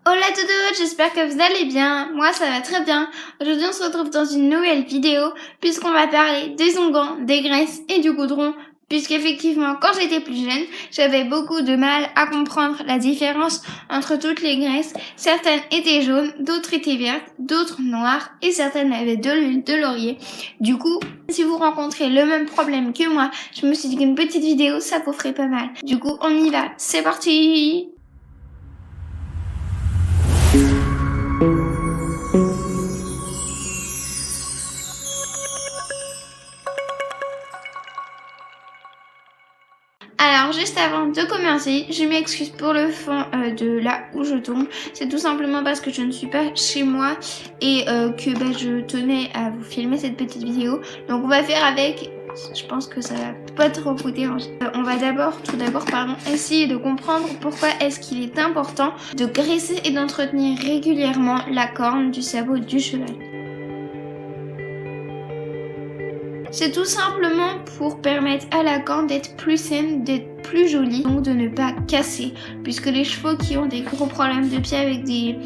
Hola à tous, j'espère que vous allez bien. Moi ça va très bien. Aujourd'hui on se retrouve dans une nouvelle vidéo puisqu'on va parler des onguents, des graisses et du goudron. Puisqu'effectivement quand j'étais plus jeune, j'avais beaucoup de mal à comprendre la différence entre toutes les graisses. Certaines étaient jaunes, d'autres étaient vertes, d'autres noires et certaines avaient de l'huile de laurier. Du coup, si vous rencontrez le même problème que moi, je me suis dit qu'une petite vidéo ça vous ferait pas mal. Du coup on y va, c'est parti! Alors juste avant de commencer, je m'excuse pour le fond de là où je tombe. C'est tout simplement parce que je ne suis pas chez moi et que je tenais à vous filmer cette petite vidéo. Donc on va faire avec, je pense que ça va pas trop vous déranger. On va tout d'abord essayer de comprendre pourquoi est-ce qu'il est important de graisser et d'entretenir régulièrement la corne du sabot du cheval. C'est tout simplement pour permettre à la corne d'être plus saine, d'être plus jolie, donc de ne pas casser. Puisque les chevaux qui ont des gros problèmes de pied avec des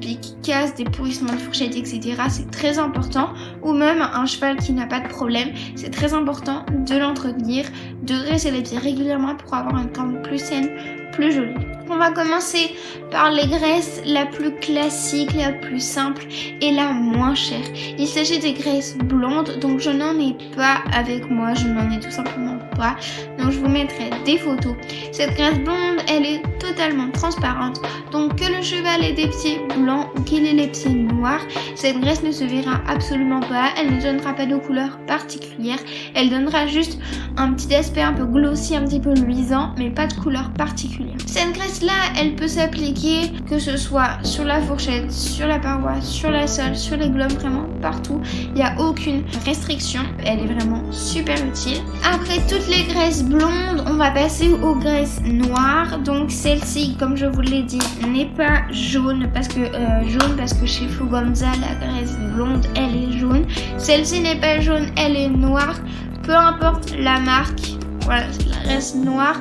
pieds qui cassent, des pourrissements de fourchettes, etc. c'est très important. Ou même un cheval qui n'a pas de problème, c'est très important de l'entretenir, de graisser les pieds régulièrement pour avoir une corne plus saine, plus jolie. On va commencer par les graisses la plus classique, la plus simple et la moins chère. Il s'agit des graisses blondes, donc je n'en ai pas avec moi, je n'en ai tout simplement pas. Donc je vous mettrai des photos. Cette graisse blonde, elle est totalement transparente, donc que le cheval ait des pieds blancs ou qu'il ait les pieds noirs, cette graisse ne se verra absolument pas, elle ne donnera pas de couleur particulière, elle donnera juste un petit aspect un peu glossy, un petit peu luisant, mais pas de couleur particulière. Cette graisse là, elle peut s'appliquer que ce soit sur la fourchette, sur la paroi, sur la sole, sur les globes, vraiment partout. Il n'y a aucune restriction. Elle est vraiment super utile. Après toutes les graisses blondes, on va passer aux graisses noires. Donc celle-ci, comme je vous l'ai dit, n'est pas jaune parce que chez Fugonza, la graisse blonde, elle est jaune. Celle-ci n'est pas jaune, elle est noire. Peu importe la marque. Voilà, c'est la graisse noire.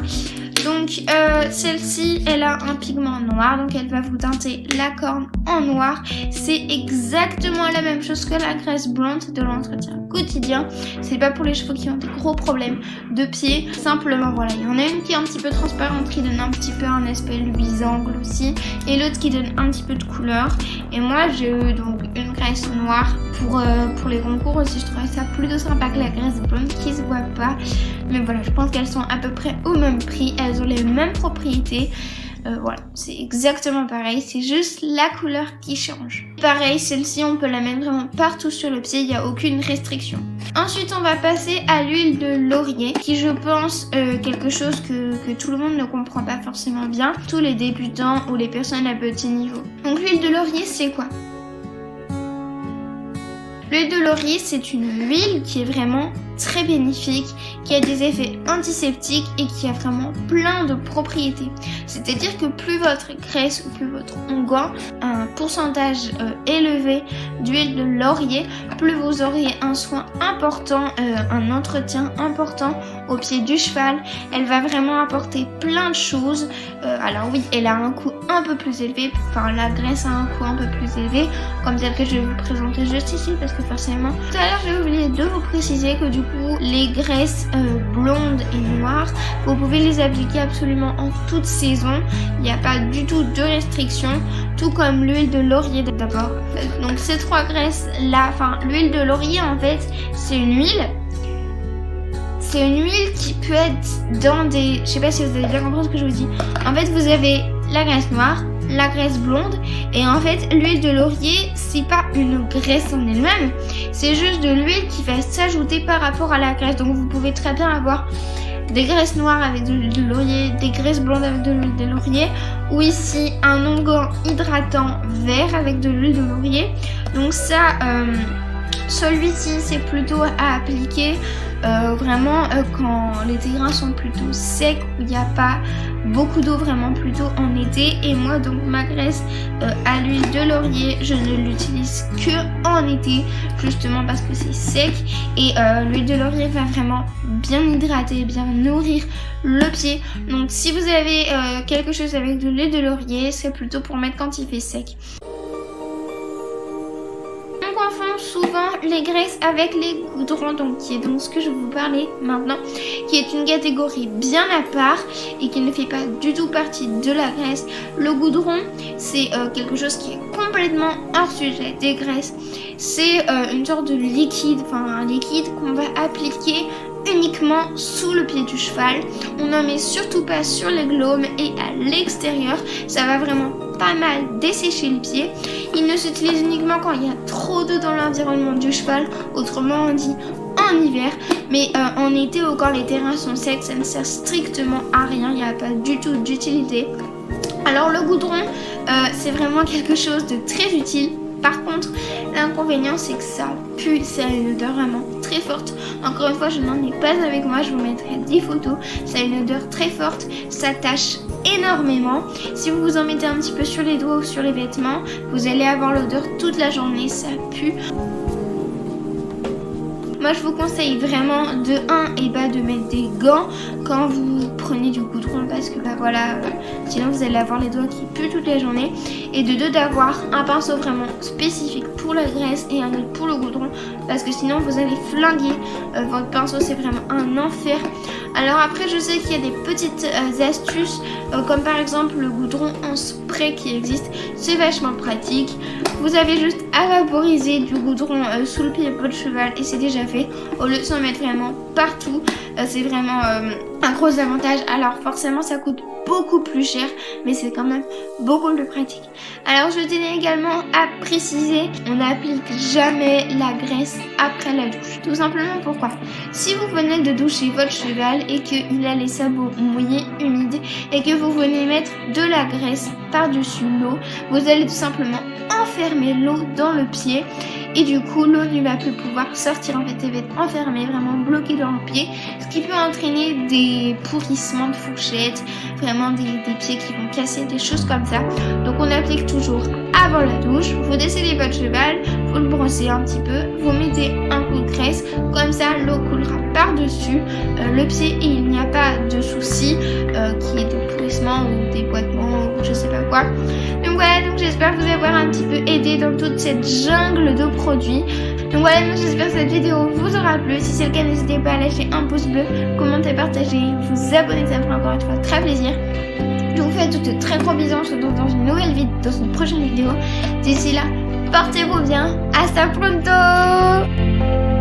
Donc celle-ci, elle a un pigment noir, donc elle va vous teinter la corne en noir. C'est exactement la même chose que la graisse blonde de l'entretien quotidien. C'est pas pour les chevaux qui ont des gros problèmes de pied. Simplement, voilà, il y en a une qui est un petit peu transparente, qui donne un petit peu un aspect luisant, glossy, et l'autre qui donne un petit peu de couleur. Et moi, j'ai eu donc une graisse noire pour les concours aussi. Je trouvais ça plutôt sympa que la graisse blonde qui se voit pas. Mais voilà, je pense qu'elles sont à peu près au même prix. Elles ont les mêmes propriétés. Voilà, c'est exactement pareil, c'est juste la couleur qui change. Pareil, celle-ci, on peut la mettre vraiment partout sur le pied, il n'y a aucune restriction. Ensuite, on va passer à l'huile de laurier, qui je pense quelque chose que tout le monde ne comprend pas forcément bien, tous les débutants ou les personnes à petit niveau. Donc l'huile de laurier, c'est quoi ? L'huile de laurier, c'est une huile qui est vraiment très bénéfique, qui a des effets antiseptiques et qui a vraiment plein de propriétés. C'est-à-dire que plus votre graisse ou plus votre onguent a un pourcentage élevé d'huile de laurier, plus vous aurez un soin important, un entretien important au pied du cheval. Elle va vraiment apporter plein de choses. Alors oui, elle a un coût un peu plus élevé, enfin la graisse a un coût un peu plus élevé, comme celle que je vais vous présenter juste ici, parce que forcément, tout à l'heure j'ai oublié de vous préciser que du coup, les graisses blondes et noires, vous pouvez les appliquer absolument en toute saison. Il n'y a pas du tout de restriction, tout comme l'huile de laurier d'abord. Donc ces trois graisses là, enfin l'huile de laurier en fait, c'est une huile qui peut être dans des... Je sais pas si vous avez bien compris ce que je vous dis. En fait, vous avez la graisse noire, la graisse blonde, et en fait l'huile de laurier, c'est pas une graisse en elle-même, c'est juste de l'huile qui va s'ajouter par rapport à la graisse. Donc vous pouvez très bien avoir des graisses noires avec de l'huile de laurier, des graisses blondes avec de l'huile de laurier, ou ici un onguent hydratant vert avec de l'huile de laurier. Donc ça, celui-ci c'est plutôt à appliquer vraiment quand les terrains sont plutôt secs, où il n'y a pas beaucoup d'eau, vraiment plutôt en été. Et moi donc ma graisse à l'huile de laurier, je ne l'utilise que en été, justement parce que c'est sec. Et l'huile de laurier va vraiment bien hydrater, bien nourrir le pied. Donc si vous avez quelque chose avec de l'huile de laurier, c'est plutôt pour mettre quand il fait sec. On confond souvent les graisses avec les goudrons, donc qui est donc ce que je vais vous parler maintenant, qui est une catégorie bien à part et qui ne fait pas du tout partie de la graisse. Le goudron, c'est quelque chose qui est complètement hors sujet des graisses. C'est une sorte de liquide, enfin un liquide qu'on va appliquer uniquement sous le pied du cheval. On n'en met surtout pas sur les glaumes et à l'extérieur. Ça va vraiment pas mal dessécher le pied. Il ne s'utilise uniquement quand il y a trop d'eau dans l'environnement du cheval, autrement on dit en hiver, mais en été ou quand les terrains sont secs, ça ne sert strictement à rien, il n'y a pas du tout d'utilité. Alors le goudron, c'est vraiment quelque chose de très utile. Par contre, l'inconvénient c'est que ça pue, ça a une odeur vraiment très forte. Encore une fois, je n'en ai pas avec moi, je vous mettrai des photos. Ça a une odeur très forte, ça tâche énormément. Si vous vous en mettez un petit peu sur les doigts ou sur les vêtements, vous allez avoir l'odeur toute la journée, ça pue. Moi je vous conseille vraiment de 1 et bah de mettre des gants quand vous prenez du goudron, parce que bah voilà, sinon vous allez avoir les doigts qui puent toute la journée. Et de 2 d'avoir un pinceau vraiment spécifique pour la graisse et un autre pour le goudron, parce que sinon vous allez flinguer votre pinceau, c'est vraiment un enfer. Alors après je sais qu'il y a des petites astuces comme par exemple le goudron en spray qui existe, c'est vachement pratique. Vous avez juste à vaporiser du goudron sous le pied de votre cheval et c'est déjà fait, au lieu de s'en mettre vraiment partout. C'est vraiment un gros avantage. Alors forcément ça coûte beaucoup plus cher, mais c'est quand même beaucoup plus pratique. Alors je tenais également à préciser, on n'applique jamais la graisse après la douche. Tout simplement pourquoi? Si vous venez de doucher votre cheval et qu'il a les sabots mouillés, humides, et que vous venez mettre de la graisse par-dessus l'eau, vous allez tout simplement enfermer l'eau dans le pied. Et du coup l'eau ne va plus pouvoir sortir, en fait elle va être enfermée, vraiment bloquée dans le pied, ce qui peut entraîner des pourrissements de fourchettes, vraiment des pieds qui vont casser, des choses comme ça. Donc on applique toujours avant la douche, vous descendez votre cheval, vous le brossez un petit peu, vous mettez un coup de graisse, comme ça l'eau coulera par-dessus le pied et il n'y a pas de souci qui est de pourrissement ou d'éboîtement ou je sais pas quoi. Donc voilà, donc j'espère vous avoir un petit peu aidé dans toute cette jungle de produits. Donc voilà, donc j'espère que cette vidéo vous aura plu. Si c'est le cas, n'hésitez pas à lâcher un pouce bleu, commenter, partager, vous abonner, ça me fera encore une fois très plaisir. Je vous fais de très gros bisous, on se retrouve dans une nouvelle vidéo, dans une prochaine vidéo. D'ici là, portez-vous bien, hasta pronto.